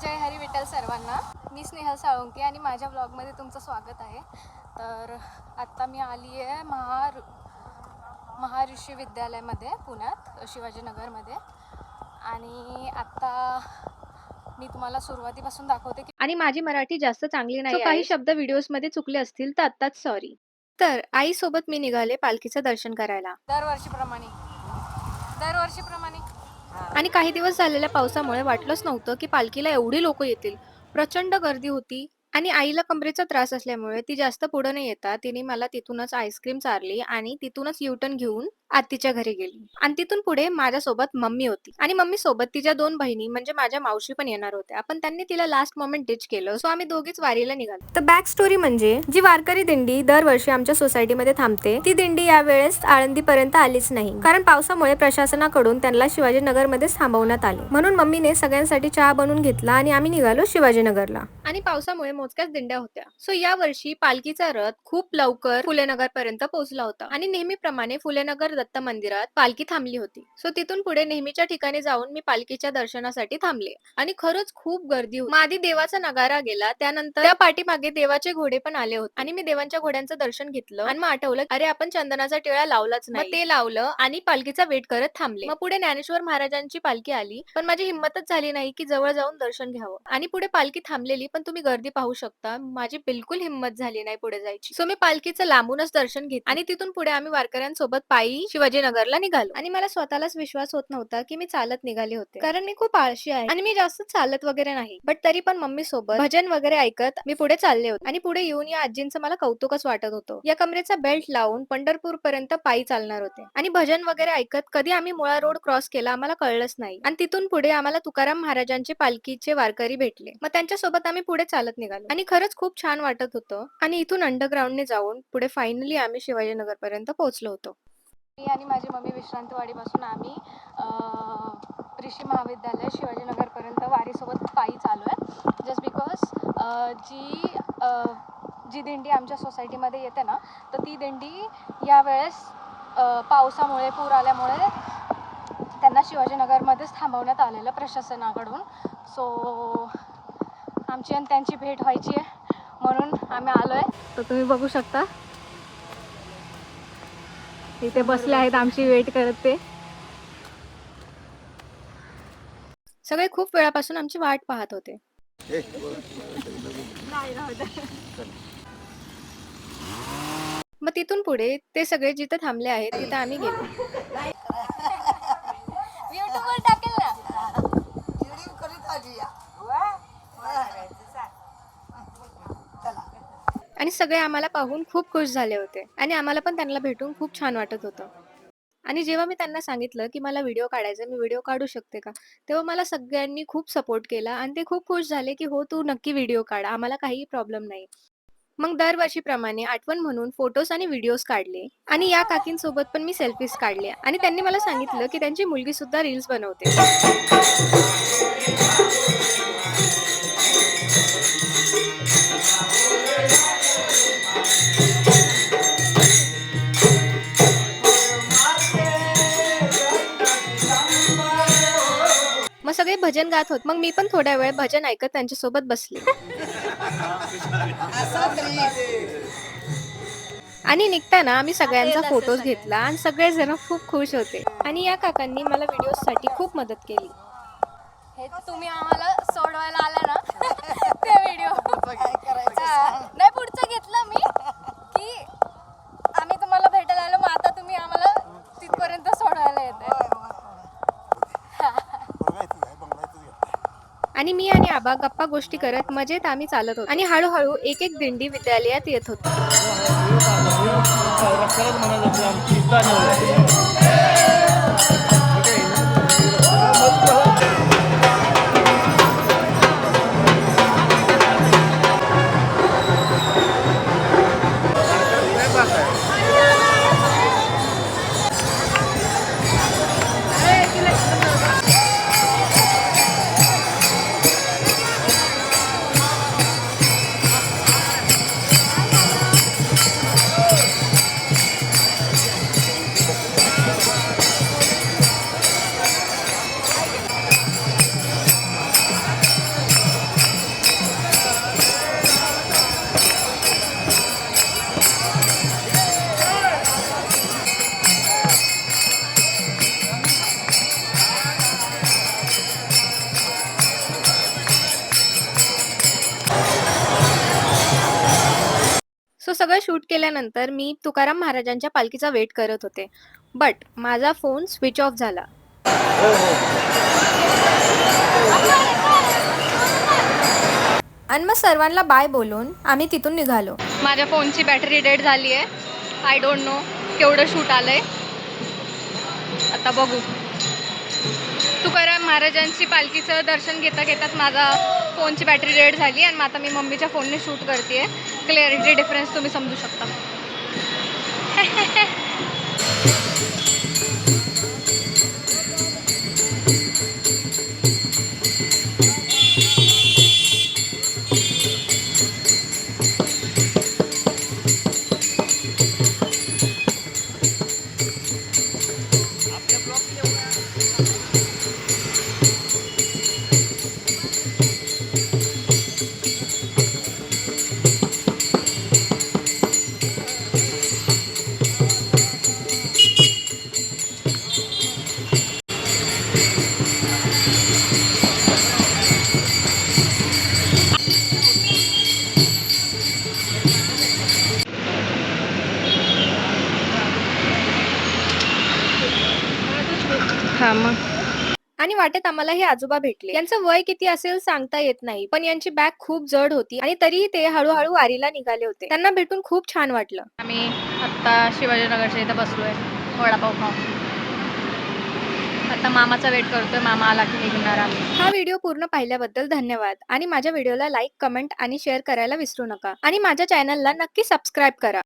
जय हरी विठ्ठल सर्वांना. मी स्नेहल साळुंके आणि माझ्या ब्लॉगमध्ये तुमचं स्वागत आहे. तर आत्ता मी आली आहे महर्षी विद्यालयामध्ये पुण्यात शिवाजीनगरमध्ये. आणि आत्ता मी तुम्हाला सुरुवातीपासून दाखवते की आणि माझी मराठी जास्त चांगली नाही. काही शब्द व्हिडिओजमध्ये चुकले असतील तर आत्ताच सॉरी. तर आईसोबत मी निघाले पालखीचं दर्शन करायला. दरवर्षीप्रमाणे आणि काही दिवस झालेल्या पावसामुळे वाटलंच नव्हतं की पालखीला एवढी लोक येतील. प्रचंड गर्दी होती. आणि आईला कमरेचा त्रास असल्यामुळे ती जास्त पुढे न येता तिने मला तिथूनच आईस्क्रीम चारली आणि तिथूनच युटर्न घेऊन आत्तीच्या घरी गेली. आणि तिथून पुढे माझ्यासोबत मम्मी होती आणि मम्मी सोबत तिच्या 2 बहिणी म्हणजे माझ्या मावशी पण येणार होत्या. पण त्यांनी तिला लास्ट मोमेंट डिच केलं, सो आम्ही दोघीच वारीला निघालो. तर बॅक स्टोरी म्हणजे जी वारकरी दिंडी दरवर्षी आमच्या सोसायटीमध्ये थांबते, ती दिंडी यावेळेस आळंदीपर्यंत आलीच नाही, कारण पावसामुळे प्रशासनाकडून त्यांना शिवाजीनगरमध्येच थांबवण्यात आले. म्हणून मम्मीने सगळ्यांसाठी चहा बनवून घेतला आणि आम्ही निघालो शिवाजीनगरला. आणि पावसामुळे मोजक्याच दिंड्या होत्या, सो या वर्षी पालखीचा रथ खूप लवकर फुलेनगर पर्यंत पोहोचला होता. आणि नेहमीप्रमाणे फुलेनगर दत्त मंदिरात पालखी थांबली होती. सो तिथून पुढे नेहमीच्या ठिकाणी जाऊन मी पालखीच्या दर्शनासाठी थांबले. आणि खरंच खूप गर्दी होती. आधी देवाचा नगारा गेला, त्यानंतर त्या पाठीमागे देवाचे घोडे पण आले होते. आणि मी देवांच्या घोड्यांचं दर्शन घेतलं आणि मग आठवलं, अरे आपण चंदनाचा टिळा लावलाच नाही. मग ते लावलं आणि पालखीचा वेट करत थांबले. मग पुढे ज्ञानेश्वर महाराजांची पालखी आली, पण माझी हिंमतच झाली नाही की जवळ जाऊन दर्शन घ्यावं. आणि पुढे पालखी थांबलेली, पण तुम्ही गर्दी पाहू शकता, माझी बिलकुल हिंमत झाली नाही पुढे जायची. सो मी पालखीचं लांबूनच दर्शन घेतलं आणि तिथून पुढे आम्ही वारकऱ्यांसोबत पायी शिवाजीनगरला निघालो. आणि मला स्वतःलाच विश्वास होत नव्हता की मी चालत निघाले होते, कारण मी खूप आळशी आहे आणि मी जास्त चालत वगैरे नाही. बट तरी पण मम्मी सोबत भजन वगैरे ऐकत मी पुढे चालले होते. आणि पुढे येऊन या आजींचं मला कौतुकच वाटत होतं. या कमरेचा बेल्ट लावून पंढरपूर पर्यंत पायी चालणार होते आणि भजन वगैरे ऐकत कधी आम्ही मुळा रोड क्रॉस केला आम्हाला कळलंच नाही. आणि तिथून पुढे आम्हाला तुकाराम महाराजांचे पालखीचे वारकरी भेटले. मग त्यांच्यासोबत आम्ही पुढे चालत निघालो आणि खरंच खूप छान वाटत होतं. आणि इथून अंडरग्राऊंडने जाऊन पुढे फायनली आम्ही शिवाजीनगर पर्यंत पोहोचलो होतो. मी आणि माझी मम्मी विश्रांतवाडीपासून आम्ही ऋषी महाविद्यालय शिवाजीनगरपर्यंत वारीसोबत पायी चालू आहे. जस्ट बिकॉज जी दिंडी आमच्या सोसायटीमध्ये येते ना, तर ती दिंडी यावेळेस पावसामुळे पूर आल्यामुळे त्यांना शिवाजीनगरमध्येच थांबवण्यात आलेलं प्रशासनाकडून. सो आमची आणि त्यांची भेट व्हायची आहे म्हणून आम्ही आलो आहे. तर तुम्ही बघू शकता इथे बसले आहेत आमची वेट करत ते. सगळे खूप वेळापासून आमची वाट पाहत होते. मग तिथून पुढे ते सगळे जिथे थांबले आहेत तिथे आम्ही गेलो. युट्यूबवर टाकेल ना. आणि सगळे आम्हाला पाहून खूप खुश झाले होते आणि आम्हाला पण त्यांना भेटून खूप छान वाटत होतं. आणि जेव्हा मी त्यांना सांगितलं की मला व्हिडिओ काढायचा, मी व्हिडिओ काढू शकते का, तेव्हा मला सगळ्यांनी खूप सपोर्ट केला आणि ते खूप खुश झाले की हो तू नक्की व्हिडिओ काढ, आम्हाला काही प्रॉब्लेम नाही. मग दरवर्षीप्रमाणे आठवण म्हणून फोटोज आणि व्हिडिओज काढले आणि या काकींसोबत पण मी सेल्फीज काढले आणि त्यांनी मला सांगितलं की त्यांची मुलगी सुद्धा रील्स बनवते. मग सगळे भजन गात होत. मग मी पण थोड्या वेळ भजन ऐकत त्यांच्यासोबत बसले. आणि निघताना आम्ही सगळ्यांचा फोटोज घेतला आणि सगळेजण खूप खुश होते. आणि या काकांनी मला व्हिडिओसाठी खूप मदत केली. हे तुम्ही आम्हाला सोडवायला आला ना ते व्हिडिओ नाही पुढचं घेतलं मी की आम्ही तुम्हाला भेटायला आलो, मग आता तुम्ही आम्हाला तिथपर्यंत सोडवायला येते. आणि मी आणि आबा गप्पा गोष्टी करत मजेत आम्ही चालत होतो आणि हळूहळू एक एक दिंडी विद्यालयात येत होती. सगळं शूट केल्यानंतर मी तुकाराम महाराजांच्या पालखीचा वेट करत होते. बट माझा फोन स्विच ऑफ झाला. आणि मग सर्वांना बाय बोलून आम्ही तिथून निघालो. माझ्या फोनची बॅटरी डेड झाली आहे. आय डोंट नो केवढं शूट आलं आहे. आता बघू. तुकाराम महाराजांची पालखीचं दर्शन घेता घेताच माझा फोनची बॅटरी डेड झाली आणि आता मी मम्मीच्या फोनने शूट करते आहे. क्लॅरिटी डिफरन्स तुम्ही समजू शकता. हां मग. आणि वाटेत आम्हाला हे आजोबा भेटले. यांचं वय किती असेल सांगता येत नाही, पण यांची बॅग खूप जड होती आणि तरीही ते हळूहळू वारीला निघाले होते. त्यांना भेटून खूप छान वाटलं. आम्ही आत्ता शिवाजीनगरच्या इथं बसलो आहे वडापाव खाऊन. आता मामाचा वेट करतोय. मामा आला की निघणार आम्ही. हा व्हिडिओ पूर्ण पाहिल्याबद्दल धन्यवाद आणि माझ्या व्हिडिओला लाईक, कमेंट आणि शेअर करायला विसरू नका आणि माझ्या चॅनलला नक्की सबस्क्राईब करा.